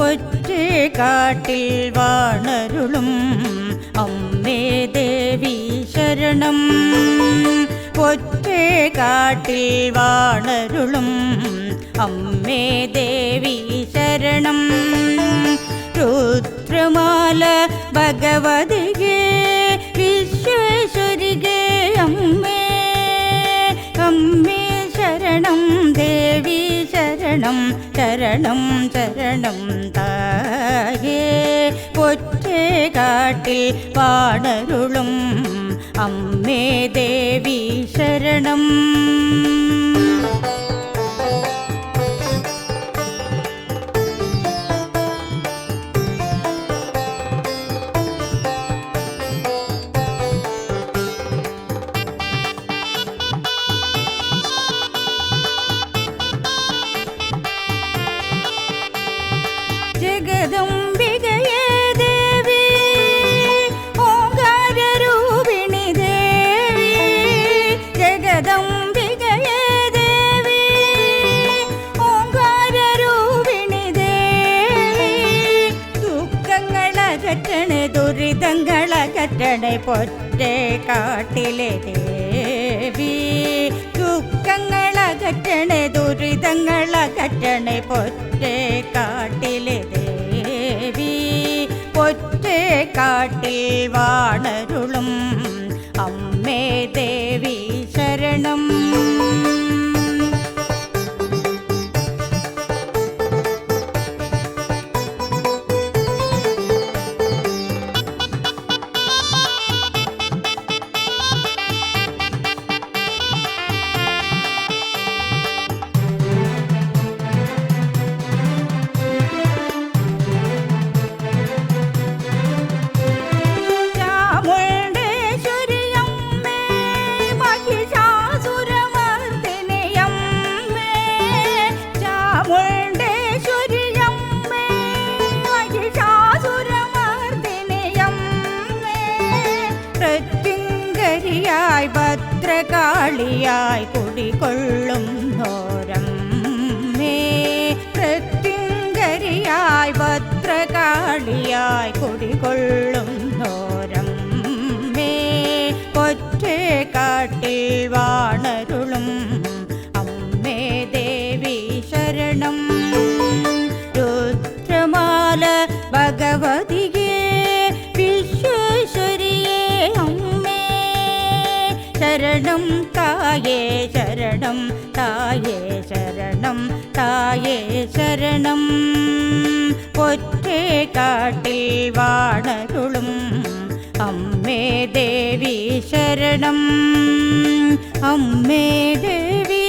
പൊറ്റേ കാട്ടിൽ വാണരുളും അമ്മേ ദേവി ശരണം. പൊറ്റേ കാട്ടിൽ വാണരുളും അമ്മേ ദേവി ശരണം. രുദ്രമാല ഭഗവതികേ വിശ്വേശ്വരികേ അമ്മേ. അമ്മേ ശരണം ദേവി ശരണം ശരണം ശരണം തായേ. പൊറ്റേ കാട്ടിൽ വാണരുളും അമ്മേ ദേവി ശരണം. ജഗദംബികയേ ദേവി ഓംകാരരൂപിണി ദേവി. ജഗദംബികയേ ദേവി ഓംകാരരൂപിണി ദേവി. ദുഃഖങ്ങളകറ്റണേ ദുരിതങ്ങളകറ്റണേ പൊറ്റേ കാട്ടിലെ ദേവി. ദുഃഖങ്ങളകറ്റണേ ദുരിതങ്ങളകറ്റണേ പൊറ്റേ കാട്ടിലെ ദേവി. പൊറ്റേ കാട്ടിൽ വാണരുളും അമ്മേ ദേവി ശരണം. പ്രത്യങ്കരിയായി ഭദ്രകാളിയായി കുടികൊള്ളുന്നോരമ്മേ. പ്രത്യങ്കരിയായി ഭദ്രകാളിയായി കുടികൊള്ളുന്നോരമ്മേ. പൊറ്റേ കാട്ടിൽ വാണരുളും അമ്മേ ദേവി ശരണം. രുദ്രമാല ഭഗവതികേ വിശ്വേശ്വരിയേ അമ്മേ. ശരണം തായേ ശരണം തായേ ശരണം തായേ ശരണം. പൊറ്റേ കാട്ടിൽ വാണരുളും അമ്മേ ദേവി ശരണം. അമ്മേ ദേവി